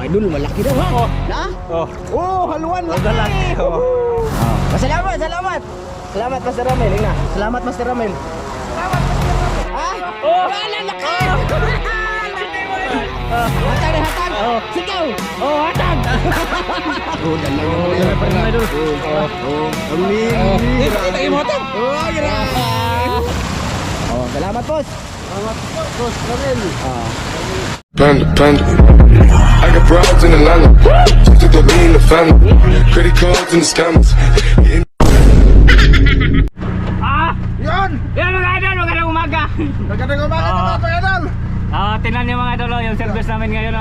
idol, malaki daw ha. Oh. Na? Oh. Oh, haluan laki. Laki. Oh. Salamat, salamat. Salamat Master Ramel, na. Salamat Master Ramel. Salamat Master Ramel. Ah, Oh. wala laki. Hatag na hatag. Oh. Sikaw. Oh, hatag. Oh, dalawa Oh, na pa rin idol. Amin. Ito yung hatag. Oh, grabe. Oh, salamat boss. Boss, Ramel. Panda, panda. I got broads in Atlanta. Just to throw me in the family. Credit cards and the scammers. Yan! Yan mga idol, magandang umaga! Magandang umaga naman mga idol. Tingnan niyo mga idol, yung service namin ngayon.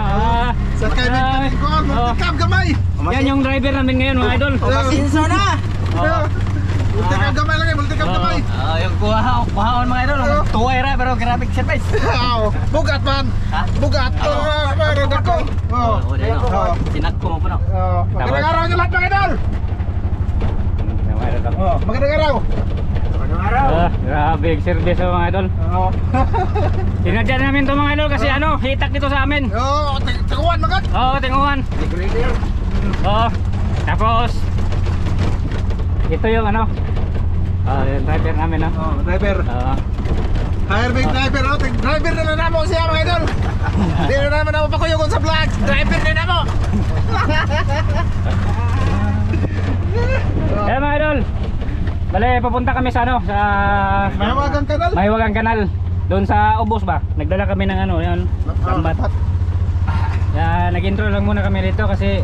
Sa kay Victor ko, magkakab gamay. Yan yung driver namin ngayon mga idol. Pasinso na. Multikab gamay lang, multikab gamay. Yung kuhaon mga idol, tuway ra pero grabe service. Bugat man. Bugat. Pero dako. Sinat ko mo po no. Magandang araw niyo lahat mga idol. Magandang araw. Grabe yung service mga idol. Tinadyan namin to mga idol kasi hitak dito sa amin. Taguan magad. Oo, tinguhan. Oo. Tapos ito yung yung driver namin Driver. Hire big driver. Driver na lang namo siya mga idol. Di na naman ako pakuyugon sa vlog. Driver na namo. Kaya mga idol, bale papunta kami sa sa Mahiwagang kanal. Mahiwagang Kanal. Doon sa Ubos ba? Nagdala kami ng yan, lambat. Kaya nag-intro lang muna kami dito kasi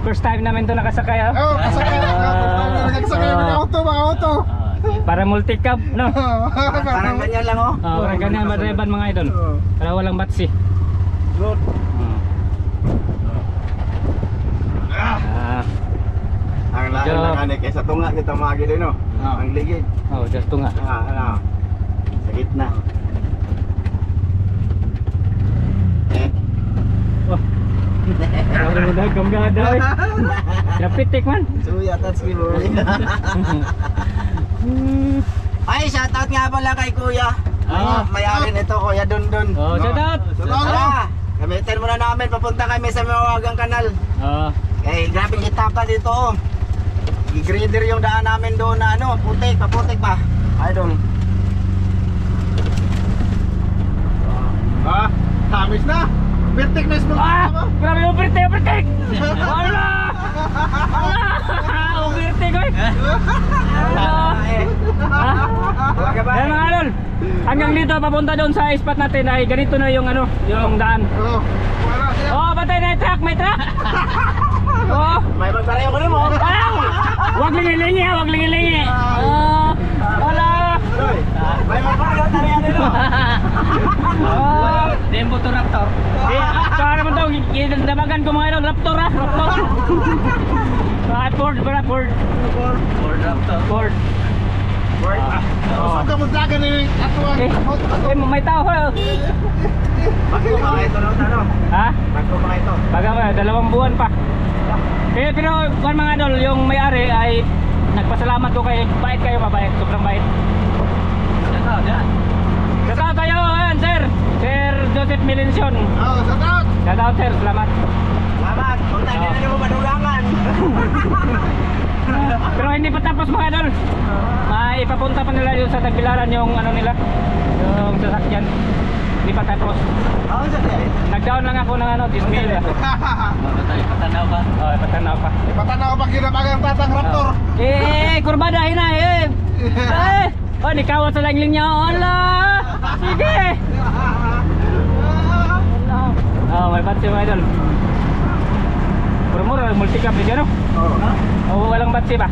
first time namin to nakasakay Kasakay. Nagsakay ng auto, mga auto. Para multi-cab, no? Parang ganyan lang Parang ganyan madriban mga idol. Para walang batsi. Good. Ang lain Medyo- lang ani kaysa tunga kita magi din no. Ang ligid. Just to nga. Sa gitna. Ano mo dahil kamgada eh. Napitik man. Suya touch me boy. Ay, shoutout nga pala kay Kuya. May-ari nito, Kuya Dundun. Shout out. Tara, gamitin muna namin, papunta kami sa Mahiwagang Kanal. Grabing etapa dito I-grader yung daan namin doon na putik, paputik pa. Idol. Tamis na. Pertik na smooth. Grabe overtake. Wala. Overtake ko eh. Yan mga idol. Hanggang dito papunta doon sa spot natin ay ganito na yung yung daan. Patay na yung truck, may truck. May magpareho ko rin mo. Wag lingi-lingi ha, wag lingi-lingi. Wala. May magpareho tayo dito. Dembo to Raptor. Saan naman to, damagan ko mga idol, Raptor ha, Raptor. Ford Raptor. Ford. Usap ka mo dagan ni May tao ha. Bakit mga ito no? Ha? Bakit mga ito? Baga ba, 2 buwan pa. Pero kung mga idol, yung may-ari ay nagpasalamat ko kay bait kayo, mabait, sobrang bait. Shout out kayo, sir. Sir Joseph Milension. Shout out. Shout out sir, salamat. Salamat. Kung tayo na mo madulangan. Pero hindi pa tapos mga idol. Ipapunta pa nila yung sa Tagbilaran yung nila, yung sasakyan. Hindi pa tapos. Nag-down lang ako ng 10 mil. Patanaw pa. Patanaw pa. Patanaw pa kinabagang tatang Raptor. Kurbada hina nikawat sa langling niya. Ala. Sige. May batsi mga idol. Mura-mura multi-cab din no? Walang batsi ba?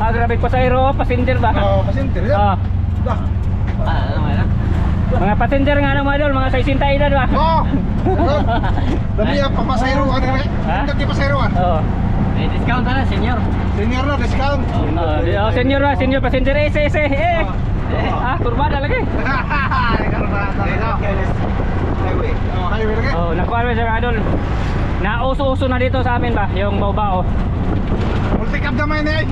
Grabe passenger ba? Passenger yan. Mga passenger nga ng mga idol, mga 60 edad ba? Dami ang papasayro. Ang dami pasayro. May discount na, senior. Senior na, discount. Senior ba? Senior passenger. Kurbada lagi. Highway lagi. Nakuha mo sa mga idol. Nauso-uso na dito sa amin ba? Yung bao-bao. Multi-cab naman eh.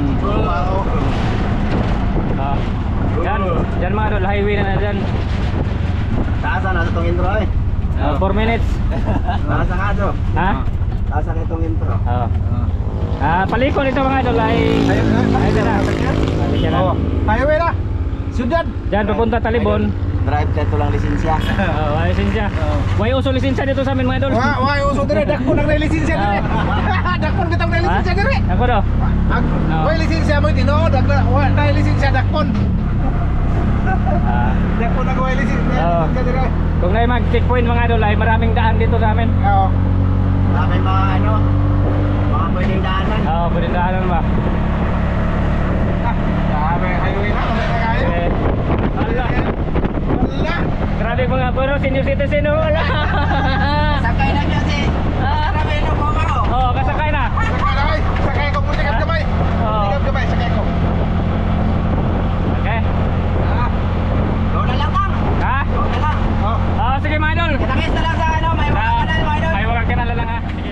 Yan mga idol, highway na dyan. Taasan na itong intro eh. 4 minutes. Nasa ka to. Ha? Nasa ka itong intro. Oo. Palikon ito mga idol ay Ayun na. ayun na. Ayun na. Oh, highway na. Sudad. Diyan papunta Talibon. Drive ka ito lang lisensya. Ay lisensya. Way uso lisensya dito sa amin mga idol. Wah, uso dire dakpo nang lisensya dire. Dakpon bitang na lisensya dire. Ako do. Wah, lisensya mo dino, wa na lisensya dakpon. Dakpon na wah lisensya dire. Kung na mag-checkpoint mga idol ay maraming daan dito sa amin. Oo. Sabi mga ano, mga pwedeng daanan. Oo, pwedeng daanan ba? Sabi highway na, kaya. Ala. Wala. Grabe mga puro senior citizen oh. Ala. Sakay na dyan si Ramelo po ako. Oo, kasakay na. Sakay ko muna kat kamay. Oo. Kat kamay, sakay ko. Okay. Go na lang tang. Ha? Go na lang. Oo, sige mga idol. Kitakis na lang sa ano, may mga kanal mga idol. Ay, wag ka na lang ha. Sige.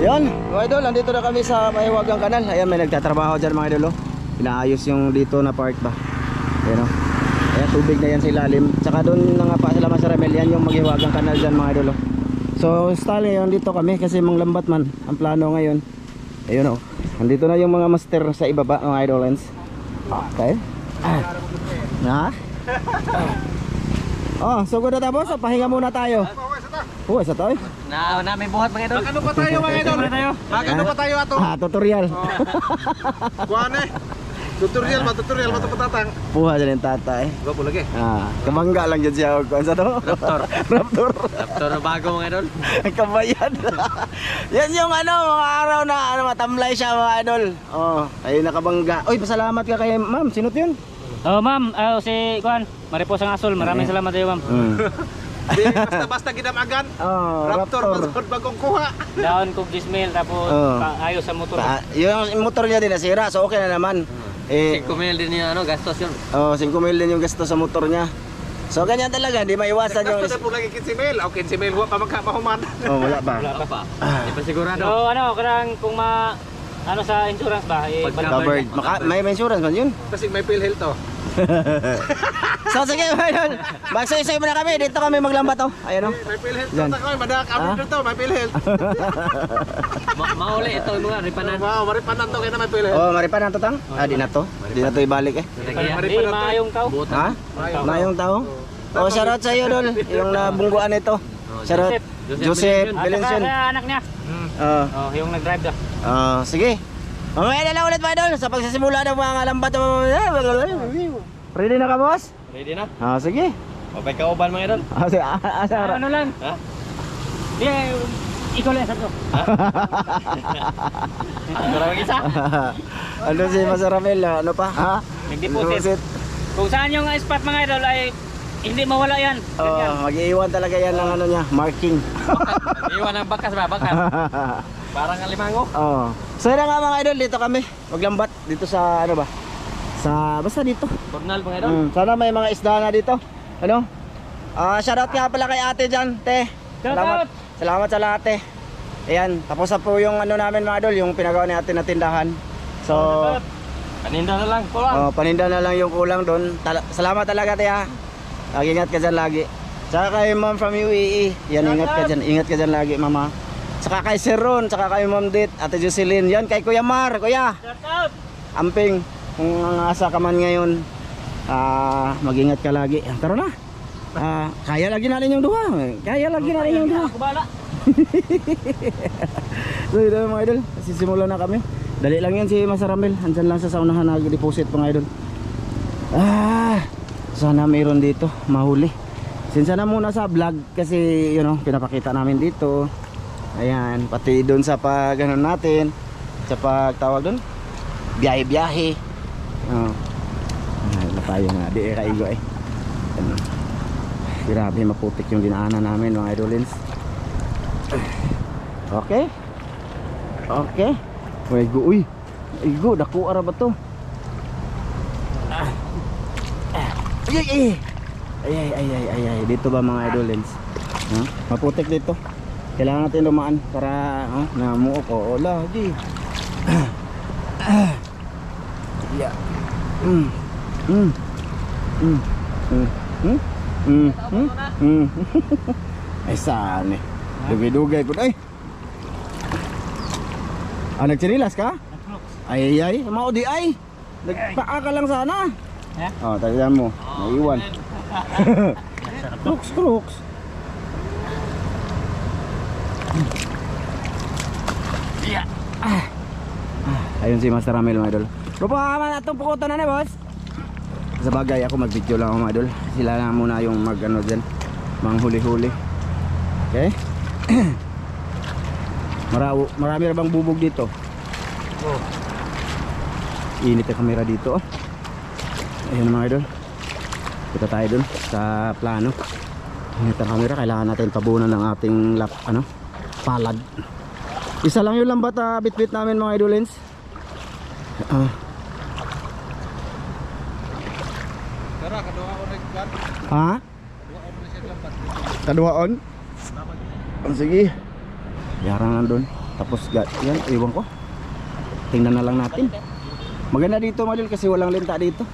Yan, mga idol, nandito na kami sa Mahiwagang Kanal. Ayan, may nagtatrabaho dyan mga idol. Inaayos yung dito na park ba. Ayan o. Ayan, tubig na yan sa ilalim. Tsaka doon na nga pa sila Masaramel. Yan yung Mahiwagang Kanal dyan mga idol. So, style ngayon dito kami kasi manglambat man ang plano ngayon. Ayun o. Nandito na yung mga master sa ibaba mga idolens. Okay. Na? Oh, so good na tapos. Pahinga muna tayo. Oh, isa to eh. Namin buhat mga idol. Ano pa tayo mga idol? Ano pa tayo ato? Tutorial. Kuan eh. Tutorial ba to patatang? Puha dyan yung tatay. Gopo lagi. Kamangga lang dyan siya. Kung sa to? Raptor. Raptor na bago mga idol. Kabayan. Yan yung ano, mga araw na ano, matamlay siya mga idol. Oh, ay nakabangga. Oy, pasalamat ka kay ma'am. Sino to yun? Oh, ma'am, si Kuan, Mariposang Asol. Maraming salamat sa iyo, ma'am. Di basta gidamagan. Oh, Raptor pasod bagong kuha. Daon kog dismail tapos Oh. ayos sa motor. Yung motor niya din nasira, so okay na naman. Eh, 5,000 din yung gastos yun. oh, 5,000 din yung gasto sa motor niya. So ganyan talaga, hindi maiwasan yung... Basta po lagi 15 mil. O 15 mil wa pa magkamahuman. Oh, wala pa. Wala pa. Hindi pa sigurado. So ano, karang kung ano sa insurance ba? Covered. May insurance man yun. Kasi may PhilHealth to. So sige, idol. Magsuy-suy muna kami. Dito kami maglambat oh. Ayan oh. May PhilHealth Yan. to. Madak kami dito, may PhilHealth. Mauli ito yung mga ripanan. Wow, maripanan to kaya na may PhilHealth. Oh, maripan na to tang? Di na to. Di na to ibalik eh. Hindi, maayong tao. Ha? Mayong tao? Oh, shoutout sa iyo, Dol. Yung nabungguan nito. Shoutout. Joseph At Belenson. saka sa anak niya. Oh, yung nag-drive daw. Sige. Mamaya na lang ulit mga idol sa pagsisimula ng mga lambat. Ready na ka, boss? Ready na? Sige. Mabay ka uban mga idol. Sige, Ano lang? Ha? Di, ikaw lang sa to. Ano lang isa? Ano si Masaramel? Ano pa? Ha? Nag-deposit. Kung saan yung spot mga idol ay hindi mawala yan. Mag-iiwan talaga yan ng ano niya, marking. Iwan ang bakas ba? Bakas. Parang alimango. So yun na nga mga idol, dito kami. Maglambat dito sa ano ba? Basta dito. Tornal mga idol. Sana may mga isda na dito. Ano? Shoutout nga pala kay ate dyan, te. Shoutout! Salamat sa lahat, te. Ayan, tapos na po yung ano namin mga idol, yung pinagawa ni ate na tindahan. So, paninda na lang, kulang. paninda na lang yung kulang doon. Salamat talaga, te ha. Ingat ka dyan lagi. Saka kay ma'am from UAE. Yan, ingat ka dyan. Ingat ka dyan lagi, mama. Saka kay Sir Ron, saka kay Ma'am Dit, Ate Jocelyn. Yan, kay Kuya Mar, Kuya. Shoutout! Amping, kung asa ka man ngayon, mag-ingat ka lagi. Tara na. Kaya lagi natin yung duha. Kaya lagi natin yung duha. Ako bala. So ito mga idol, sisimula na kami. Dali lang yan si Masaramel. Andyan lang sa saunahan nag-deposit mga idol. Sana mayroon dito, mahuli. Sinsa na muna sa vlog kasi you know, pinapakita namin dito. Ayan, pati doon sa pag ano natin, sa pagtawag doon, biyahe-biyahe. Ano tayo nga, di kaigo eh. Grabe, maputik yung dinaanan namin mga idolins. Okay. Okay. Uy, igo, dako ara ba to? Ay, dito ba mga idolins? Maputik dito. Kailangan natin lumaan para namuo ko. Ola, di. Yeah. Ay saan eh. Dugay-dugay po ay. Nagtsinilas ka? Ay ay, mao di ay. Nagpaa ka lang sana. Ha? Tagyan mo. Naiwan. Crooks. Ayun si Master Ramel mga idol. Lupa man atong pukutan na boss. Sa bagay ako mag-video lang mga idol. Sila na muna yung mag-ano dyan, manghuli-huli. Okay? Marami na bang bubog dito? Init ang kamera dito. Ayun mga idol. Kita tayo dun sa plano. Init ang kamera, kailangan natin tabunan ng ating palad. Isa lang yung lambat bit-bit namin mga idolins. Tara, kaduha ko rin kan. Ha? Kaduhaon? Sige. Yarang nandun. Tapos yan, iwan ko. Tingnan na lang natin. Maganda dito Madul kasi walang lenta dito.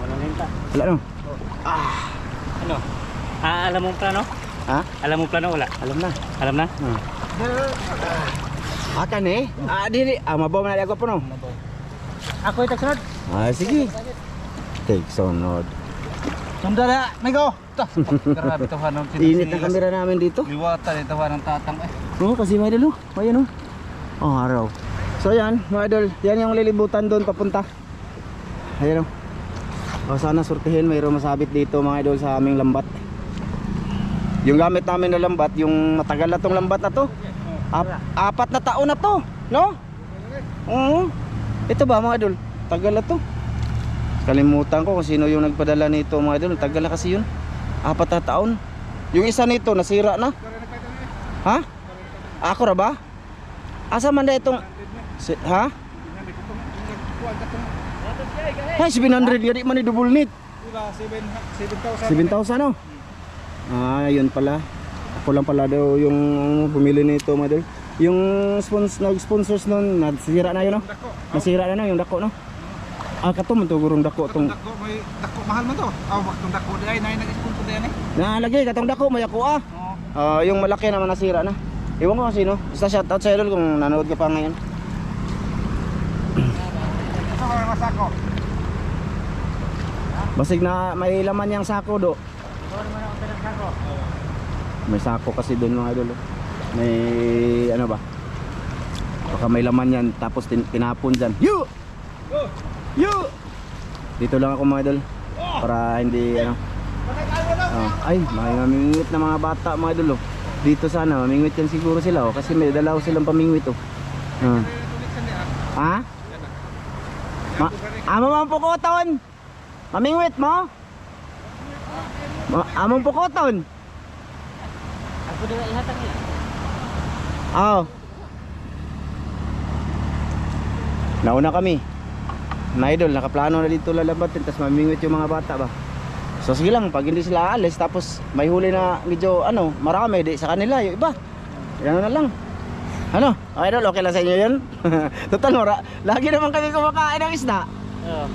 Walang lenta. Wala no? Ano? Alam mo plano? Ha? Alam mo plano wala? Alam na. Alam na? Akan eh. Diri. Mabaw na ako po no? Ako ito sunod. Sige. Take sonod. Sunda na, Migo. Grabe tawa ng Init ang kamera namin dito. Liwata ni tawa ng tatang eh. Kasi mga idol ayan araw. So yan mga idol, yan yung lilibutan doon papunta. Ayan sana surtihin, mayroong masabit dito mga idol sa aming lambat. Yung gamit namin na lambat, yung matagal na tong lambat na to. 4 na taon na to, no? Ito ba mga idol, tagal na to. Kalimutan ko kung sino yung nagpadala nito mga idol, tagal na kasi yun. 4 na taon. Yung isa nito nasira na. Ha? Ako ra ba? Asa man na itong ha? Hey, 700 gadi man ni double knit. Diba, 7,000. 7,000 no? Yun pala. Ako lang pala daw yung pumili nito, mga idol. Yung nag-sponsors nun, nasira na yun, no? Nasira na yung dako, no? Kato man to gurong dako tong. Dako may dako mahal man to. Tong dako di ay nag-sponsor di ani. Nalagay katong dako may ako yung malaki naman nasira na. Iwan ko kung sino. Basta shoutout sa idol kung nanood ka pa ngayon. Ito ko yung masako. Basig na may laman yang sako do. May sako kasi doon mga idol. May ano ba? Baka may laman yan tapos tinapon dyan. Yo! Dito lang ako mga idol. Para hindi ay, may mamingwit na mga bata mga idol. Dito sana mamingwit yan siguro sila kasi may dalaw silang pamingwit Ha? Amang pukoton. Mamingwit mo? Amang pukoton. Ako dira ihatag niya. Nauna kami. Na idol, nakaplano na dito lalabatin tapos mamingwit yung mga bata ba. So sige lang, pag hindi sila alis tapos may huli na medyo marami di sa kanila, yung iba. Yan na lang. Idol, okay lang sa inyo yun? Total lagi naman kami kumakain ng isda.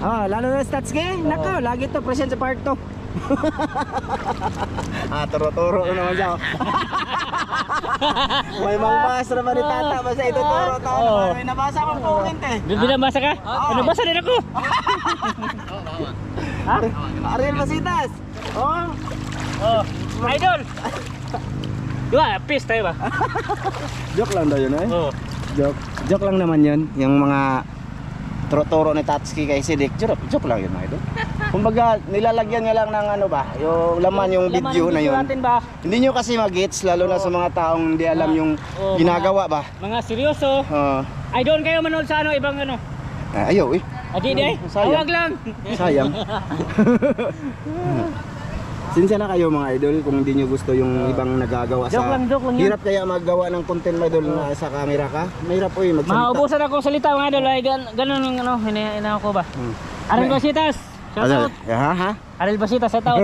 Lalo na Statski. Nako, lagi to present sa park to. Turo-turo na naman siya. May mangbas naman ni tata. Basta ituturo to. May nabasa akong comment eh. Binabasa ka? Ano basa din ako? Ariel Basitas. Idol. Diba, peace tayo ba? Joke lang daw yun Joke lang naman yun. Yung mga turo-turo ni Tatsuki kay Sidik. Joke lang yun idol. Kumbaga nilalagyan niya lang ng yung laman yung video na yun. Hindi nyo kasi mag-gets lalo na sa mga taong hindi alam yung ginagawa ba. Mga seryoso. Ay doon kayo manood sa ibang Ayaw eh. Adi di ay. Sayang. Awag lang. Sayang. Sinsya na kayo mga idol kung hindi nyo gusto yung ibang nagagawa Joke lang yun. Hirap kaya maggawa ng content mga idol na sa camera ka? Mahirap magsalita. Maubusan akong salita mga idol. Ay ganun yung hina ko ba? Ariel Basitas. Shout out. Ariel Basitas, shout out.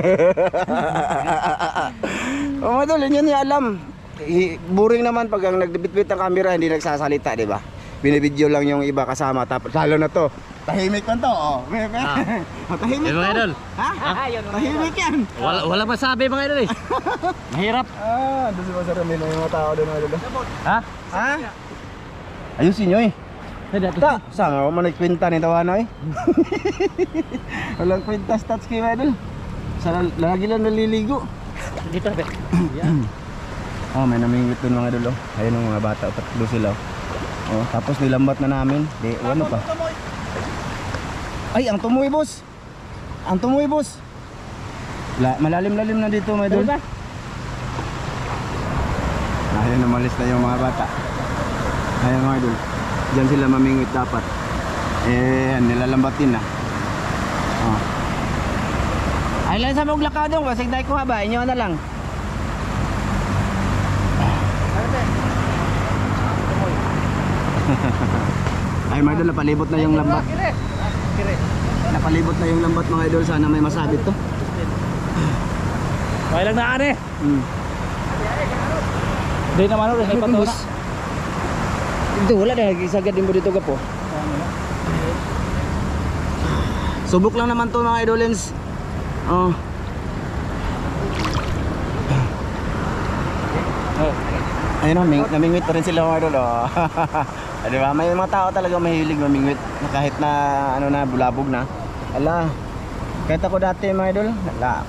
Mga idol, yun yung alam. Boring naman pag ang nagbitbit ang camera hindi nagsasalita, di ba? Binibidyo lang yung iba kasama tapos lalo na to. tahimik man to. Oh. Tahimik Mga to. idol. Ha? Tahimik yan. Wala masabi mga idol eh. Mahirap. Doon si Master Ramil yung mga tao doon mga idol. Ha? Ha? Ayusin nyo eh. Ta, saan ako man nagkwinta ni Tawano eh. Walang kwinta stats kayo mga idol. Lagi lang naliligo. Dito be. Oh, may namingwit doon mga idol. Ayun yung mga bata, tatlo sila. Oh, tapos nilambat na namin. Di, ano pa? Ay, ang tumoy boss. Ang tumoy boss. Malalim-lalim na dito mga idol. Ayun, umalis na yung mga bata. Ayun mga idol. Diyan sila mamingwit dapat. Nilalambatin na. Oh. Ay lang sa mong lakadong, basig dahil ko ba? Inyo na lang. Ay mga idol, napalibot na yung lambat. Napalibot na yung lambat mga idol. Sana may masabit to. Okay lang naan eh. Hindi naman ulit, may patuna. Ito wala na, isagad din mo dito ka po. Subok lang naman to mga idolens. Oh. Ayun o, namingwit pa rin sila mga idol. Oh. Diba? May mga tao talaga mahilig mamingwit kahit na ano na, bulabog na. Ala, kahit ako dati mga idol,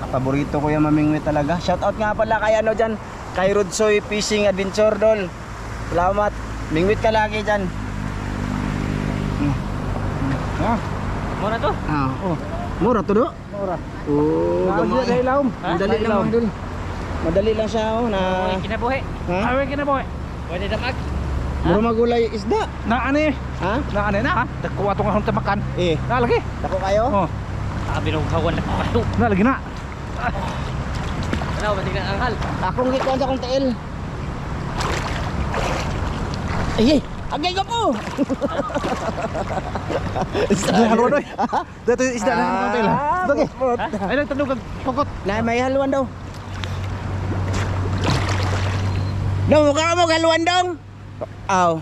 paborito ko yung mamingwit talaga. Shoutout nga pala kay ano dyan, kay Rodsoy Fishing Adventure Dol. Salamat, mingwit ka lagi dyan. Muna to? Oh. Mura to do? Mura. Oh, gamay. Madali lang mga idol. Madali lang siya oh, na Kinabuhi. Ha? Awe kinabuhi. Pwede damag. mura magulay isda. Naani. Ha? Naani na. Dagko atong ahon tamakan. Nalagi. Dako kayo? Oh. Sabi nung kawan na kato. Nalagi na. Ano, batik na anghal. Akong gikuan sa akong tail. Ay, agay ka po. Isda halwa doy. Dito isda na ng tail. Doge. Ay nagtandog kag pokot. Na may haluan daw. Daw, mukha mo haluan daw. Aw.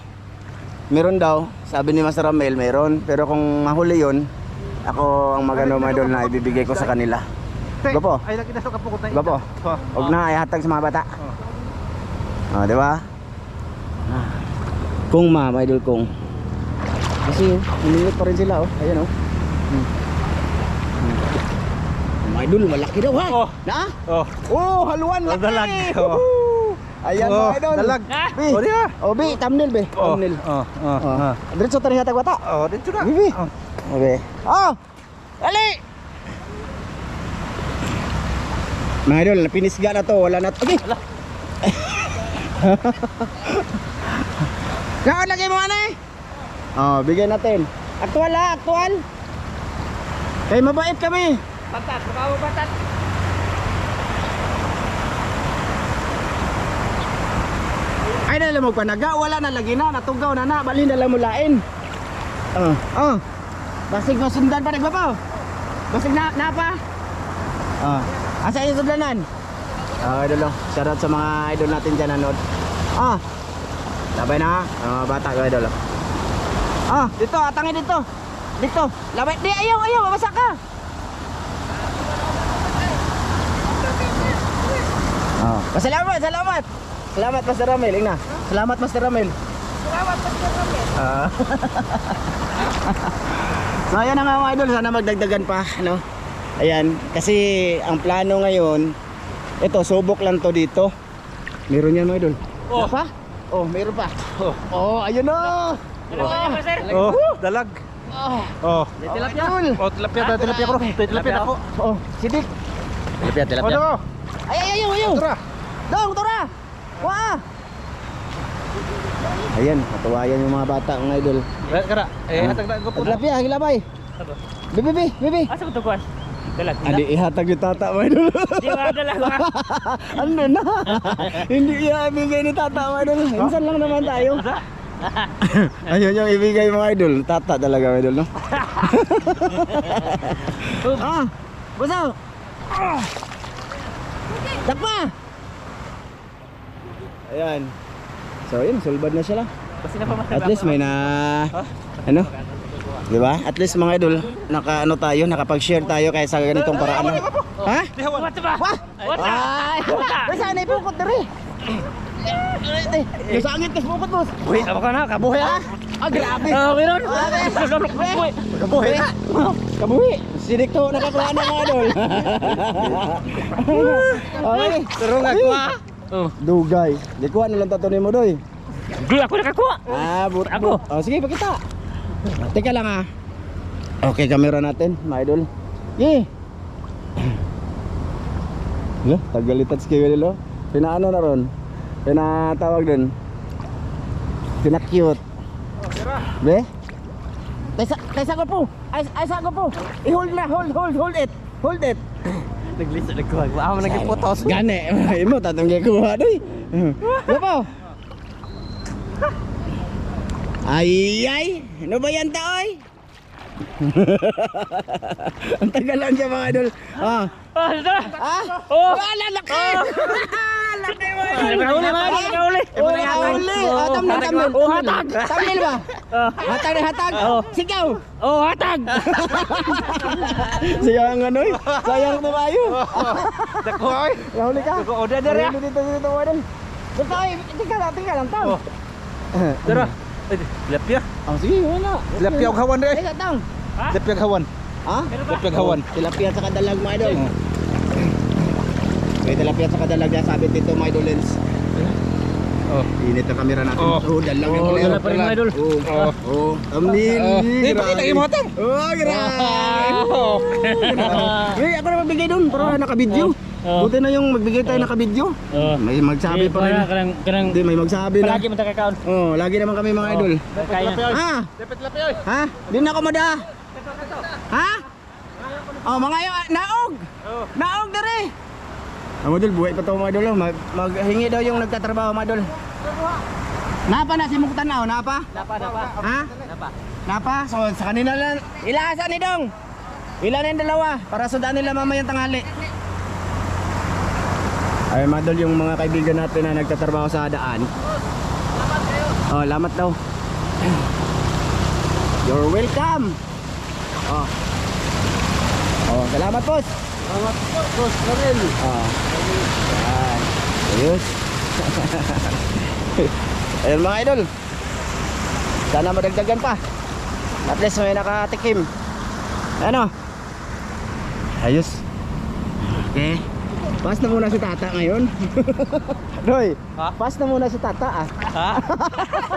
Meron daw. Sabi ni Master Ramel, meron. Pero kung mahuli yun, ako ang magano mga idol na ibibigay ko sa kanila. Gapo. Ay nakita sa kapokot na. Gapo. Huwag na ihatag sa mga bata. Oh, di ba? Kung mga idol kung. Kasi humingot pa rin sila oh. Ayan oh. Mga idol, malaki daw ha. Oh. Na? Oh. Oh, haluan laki. Dalag. Woohoo! Ayan mga idol. Dalag. Bi. Oh, diha. Oh, bi, thumbnail be. Thumbnail. Oh. Diretso tani hatag bata. Oh, dito na. Bibi. Okay. Oh! Dali! Mga idol, napinisga na to. Wala na to. Okay. Saan lagay mo ano eh? Oh, bigyan natin. Aktual ha, aktual. Kaya mabait kami. Batat, makawa batat. Ay na lang magpanaga, wala na lagi na, natugaw na na, balhin na lang mulain. Basig mo sundan pa nagbapaw. Basig na pa. Asa yung sundanan? Idol lang, shoutout sa mga idol natin dyan nanood. Labay na ha, bata ko idol. Dito, atangin dito. Dito, labay, di ayaw, babasa ka. Salamat. Salamat Master Ramel, ing na. Salamat Master Ramel. So ayan na nga mga idol, sana magdagdagan pa, no? Ayan, kasi ang plano ngayon, ito subok lang to dito. Meron yan mga idol. Oh. Ano pa? Oh, meron pa. Oh, ayun na. Sir. Oh, dalag. Oh. Tilapia. Oh, tilapia ko. Tilapia ako. Oh, sidik. Tilapia. Oh, daw. Ay. Tura. Dong, tura. Wah. Ayan, katuwayan yung mga bata mga idol. Kara. Hatag na ko po. Tilapia, hilabay. Bibi. Asa mo to kuan? Dalag. Adi ihatag yung tata mga idol. Di ba dalag ha? Ano na? Hindi ibigay ni tata mga idol. Minsan lang naman tayo. Ayun yung ibigay mga idol. Tata talaga mga idol, no? Busaw! Takpa! Ayan. So yun, sulbad na siya lang. Kasi na pa At least may na... Ano? Di ba? At least mga idol, nakapag-share tayo kaya sa ganitong paraan. Ha? What ba? Ay! Saan ay pukot diri? Yung sangit kas pukot, boss. Uy, apa ka na? Kabuhay ah. Ah, grabe. Meron. Kabuhi. Kabuhi. Sidik to nakakuha na mga idol. Okay. Pero nga ko ah. Oh. Dugay. Di kuha na lang tato ni mo, doy. Duy, ako nakakuha. But Ako. Oh, sige, pakita. Teka lang ah. Okay, camera natin, mga idol. Yee. Lo, tagalitat sa kiwi lo. Pinaano na ron? Pinatawag dun. Pina-cute. Be? Taysa ko po. Ay sa ko po. I-hold na, hold it. Hold it. Naglisa nagkuha. Ako naging photos. Gane, imo tatong gikuha doy. Lepo. Ay, ano ba yan taoy? Ang tagalan siya mga idol. Ah. Ito. Oh, wala laki. Laki mo. Nagkahuli man, nagkahuli. Huli. Tamil. Oh, hatag. Tamil ba? Hatag. Sigaw. Oh, hatag. Sayang ano eh. Sayang to kayo. Dako oy. Huli ka. Dako order dere. Dito idol. Basta ay, tika lang tao. Dara. Tilapia. Oh, sige, wala. Tilapia og hawan dre. Ay, tang. Tilapia og hawan. Ha? Tilapia og hawan. Tilapia sa kadalag mga idol. May tilapia sa kadalag na sabit dito mga idol lens. Oh. Init ang camera natin. Oh. Dalag yung Oh, kulay. dala pa rin mga idol. Oh. Amnil. Di pakita mo hotel. Oh, grabe. Hey, ako na magbigay doon para naka-video. Buti na yung magbigay tayo naka-video. May magsabi pa rin. Kanang Hindi, may magsabi na. palagi mo takakaon. Oh, lagi naman kami mga idol. Kaya. Ha? Tilapia oy. Ha? Di na ako mada. Ha? Oh, mga naog. Naog dere. Mga idol, buhay pa to mga idol. Maghingi daw yung nagtatrabaho mga idol. Napa na si Muktan na, napa? Napa. Ha? Napa? So sa kanila lang. Ilasan ni Dong. Ilan na yung dalawa para sudaan nila mamayang tanghali. Ay mga idol, yung mga kaibigan natin na nagtatrabaho sa daan. Oh, lamat daw. You're welcome. Oh. Oh, salamat boss. Salamat boss, Karel. Oh. Yan. Ayos. Ayun mga idol. Sana madagdagan pa. At least may nakatikim. Ano? Ayos. Okay. Pass na muna si Tata ngayon. Roy, Ha? pass na muna si Tata ah. Ha?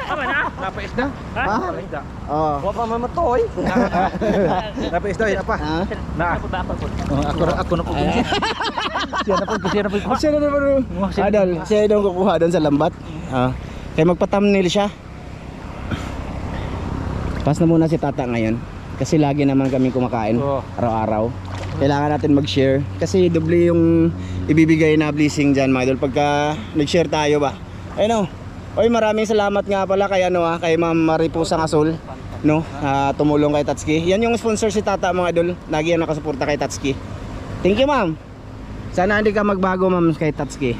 Tama na. Napaisda. Ha? Napaisda. Oh. Wa pa mamatoy. Napaisda apa? Ha? Na. Ako na po. Siya na po. Siya na naman. Idol, siya yung kukuha doon sa lambat. Ah. Kaya magpa-thumbnail siya. Pass na muna si Tata ngayon. Kasi lagi naman kami kumakain Oo. araw-araw. Kailangan natin mag-share kasi doble yung ibibigay na blessing dyan mga idol pagka nag-share tayo ba. Ayun o. Oy, maraming salamat nga pala kay kay Ma'am Maripusang Asol, no? Tumulong kay Tatsuki. Yan yung sponsor si Tata mga idol. Lagi yan nakasuporta kay Tatsuki. Thank you, Ma'am. Sana hindi ka magbago, Ma'am, kay Tatsuki.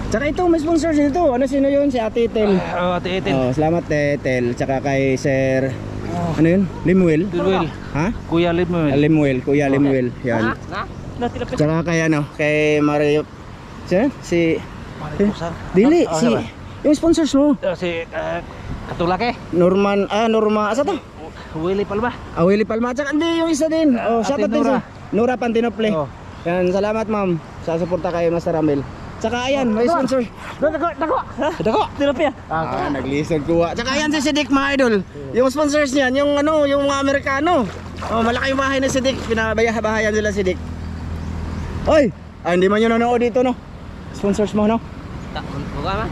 Tsaka ito, may sponsor dito. Ano, sino yun? Si Ate Etel. Ate Etel. Oh, salamat Etel. Tsaka kay Sir ano yun? Limuel? Limuel. Ha? Kuya Limuel. Limuel, Kuya Limuel. Yan. Tsaka kay kay Mario. Si Dili, si yung sponsors mo. Si Katulak eh. Norman, Norma, asa to? Willie Palma. Willie Palma. Tsaka hindi, yung isa din. Oh, shout out din Nora. si Nora Pantinople. Oh. Yan, salamat ma'am sa suporta kay Master Ramil. Tsaka ayan, may sponsor. Dako. Tilapia. Naglisod kuha. Tsaka ayan si Sidik mga idol. Yung sponsors niyan, yung yung mga Amerikano. Oh, malaki yung bahay ni Sidik. Pinabahayan nila Sidik. Oy, hindi man yun nanood dito no. Sponsors mo no? Buka man.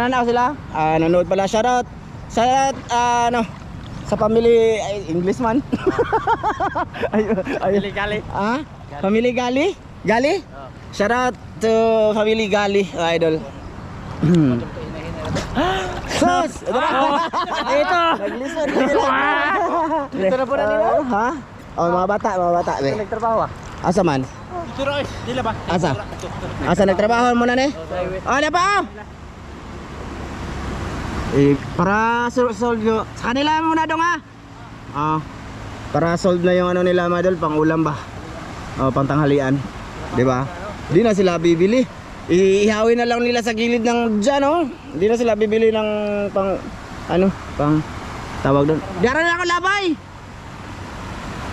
Nanood sila. Nanood pala, shoutout. Shoutout sa family English man. Family Gali. Family Gali? Gali? Shoutout to family Gali, idol. Sus! Ito. Nag-listen na nila. Dito na po na nila. Ha? Oh, mga bata, be. Nagtrabaho ah. Asa man? Dito rin. Dila ba? Asa nagtrabaho mo na ni? Na pa. Para sa kanila muna dong ha. Para solve na yung ano nila mga idol, pang ulam ba? O pang tanghalian, 'di ba? Di na sila bibili. Ihawin na lang nila sa gilid ng dyan, oh. Di na sila bibili ng pang ano, pang tawag doon. Diyan na ako labay.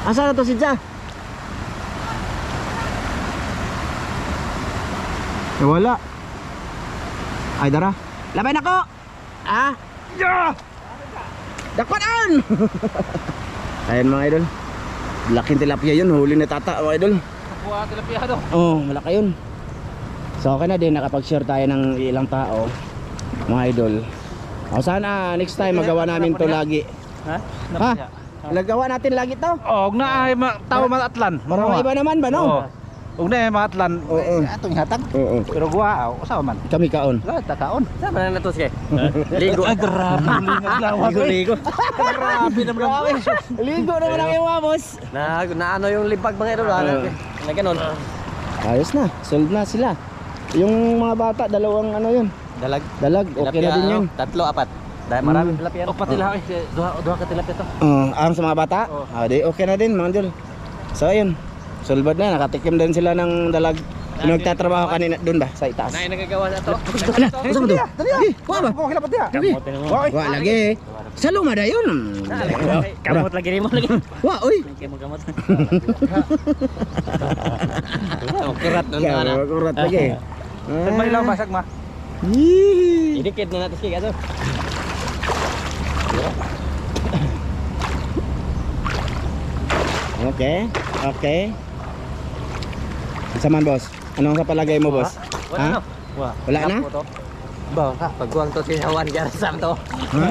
Asa na to si Ja? Wala. Ay dara. Labay na ko. Ah. Yeah! Dakpan! Ayan mga idol. Laking tilapia yun, huli na tata mga idol. Kuha tilapia do. Oh, malaki yun. So okay na din, nakapag-share tayo ng ilang tao mga idol. O sana next time magawa namin to lagi. Ha? Ha? Nagawa natin lagi to. Og na ay tao maatlan. Marang iba naman ba no? Og na ay maatlan. Oo. Atong hatag. Oo. Pero guwa usaw man. Kami kaon. La takaon. Saan man na to sige? Ligo. Ay grabe lingag lawas. Ligo. Grabe naman. Ligo naman ang iwamos. Na ano yung limpag mga idol, na ganun. Ayos na, sold na sila. Yung mga bata, dalawang ano yun. Dalag. Dalag, okay na din yun. Tatlo, apat. Dahil maraming tilapia. O pati lang duha ka tilapia to. Ang sa mga bata? Di okay na din mga idol. So ayun, solbad na, nakatikim din sila ng dalag. Yung nagtatrabaho kanina doon ba? Sa itaas. Na nagagawa na to. Ala, saan mo to? Dali, kuha ba? Ko hilapot dia. Wah lagi. Sa luma da yun. Kamot lagi rin mo lagi. Wah, oy. Kamot. Kurat nun ka na. Kurat lagi. May lang basag ma. Idikit na natin sige ato. Okay, okay. Isa man boss. Ano sa palagay mo boss? Wala no. Wala na? Ba, pagkuang to si Hawan Garasam to. Ha?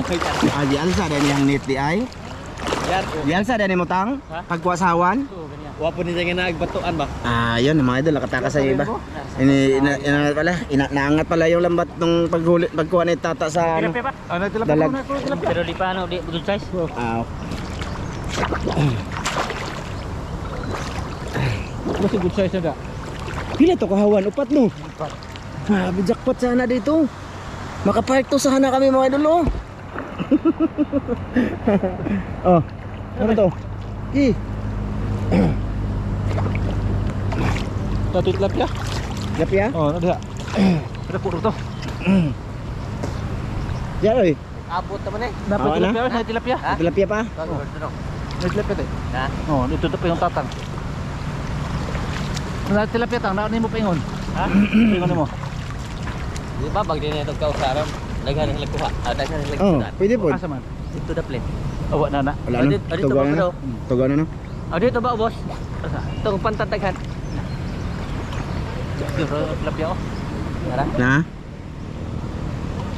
Di alsa din yang net di ay. Di alsa din mo tang pagkuasawan. Wa po niya nga nagbatuan ba? Yun mga idol nakataka sa iba. Naangat pala yung lambat nung pagkuha ni tata sa ano. Ano tilapia? Dalag. Pero di pa ano, di good size. Mas good size na da. Pila to kahawan? Upat no? Jackpot sana dito. Makapark to sana kami mga idol oh. Oh, ano to? Tatu tilapia. Tilapia? Oh, ada. Ada puro to. Diyan oy. Abot naman eh. Dapat Oo na? tilapia, sa tilapia. Tilapia pa? May tilapia to. Ha? Oh, dito pa yung tatang. Sa tilapia tang, naanin mo pa ingon. Ha? Ingon mo. Di ba pag din ito kausaran, daghan nila kuha. Daghan nila Oh, kuha. pwede po. Asa man? Ito the plate. Awa na na. Wala no? Dito ba Tugaw na daw? no? Tugaw na no? Dito ba boss? Itong pantataghan. Tilapia oh. Tara. Na?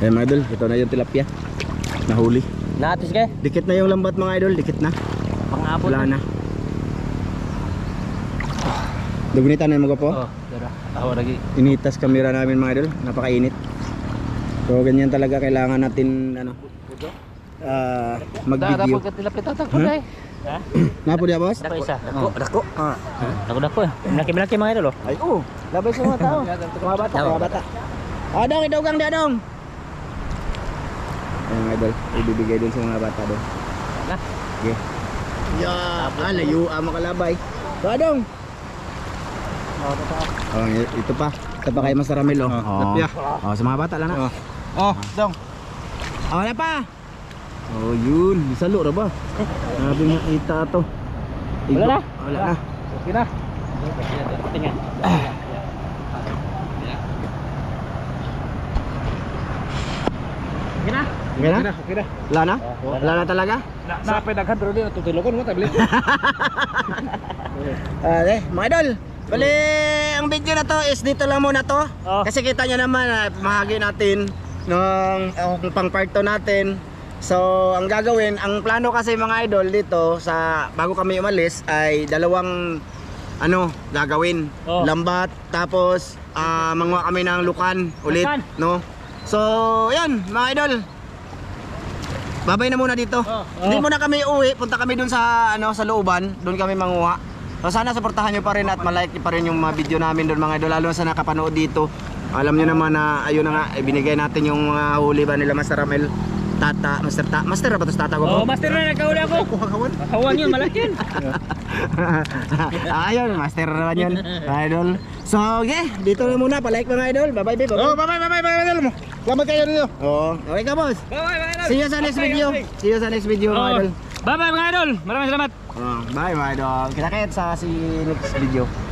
Eh mga idol, ito na yung tilapia. Nahuli. Natis kay. Dikit na yung lambat mga idol, dikit na. Pangabot. Wala na. Dugunitan na yung mga po. Oh, dara. Awa lagi. Initas kamera namin mga idol, napakainit. So ganyan talaga kailangan natin ano, mag-video. Dapat ka tilapia tatang pagay. Ha? Napo dia boss? Dako isa. Dako. Ah. Dako. Malaki-malaki mga idol oh. Ay labay sa mga tao. Mga bata, mga bata. Dong, idugang dia dong. Ayun mga idol, ibibigay dun sa mga bata dong. Na. Okay. Layo makalabay. Dong. Oh, ito pa. Ito pa kay Master Ramil oh. Sa mga bata lang na. Oh, dong. Wala pa. Oh, yun. Isalo ra ba? Sabi nga kita to. Wala na? Wala na. Okay na. Tingnan. Okay na. Okay na? Okay na. Wala na? Wala na talaga? Napay daghan pero di natutulokon mo tablet. Mga idol. Bali, ang video na to is dito lang muna to. Kasi kita nyo naman, mahagi natin ng pang part 2 natin. So, ang gagawin, ang plano kasi mga idol dito sa bago kami umalis ay dalawang gagawin. Lambat tapos manguha kami ng lukan ulit, no? So, yan mga idol. Babay na muna dito. Hindi muna kami uwi, punta kami dun sa sa looban, doon kami manguha. So, sana suportahan nyo pa rin at malike pa rin yung mga video namin doon mga idol, lalo na sa nakapanood dito. Alam nyo naman na ayun na nga, ibinigay natin yung mga huli ba nila Master Ramel. Tata, Master ba to Tata ko? Oh, master na nagkahuli ako. Kuhagawan. Hawan yun, malaki yun. Ayun, Master naman yun, idol. So, okay, dito na muna, palike mga idol. Bye-bye, babe. Oh, bye idol mo. Salamat kayo dito. Oo. Okay ka, boss. Bye-bye mga idol. See you sa next video. See you sa next video, mga Oh, idol. bye-bye mga idol. Maraming salamat. Bye, mga idol. Kita-kits sa next video.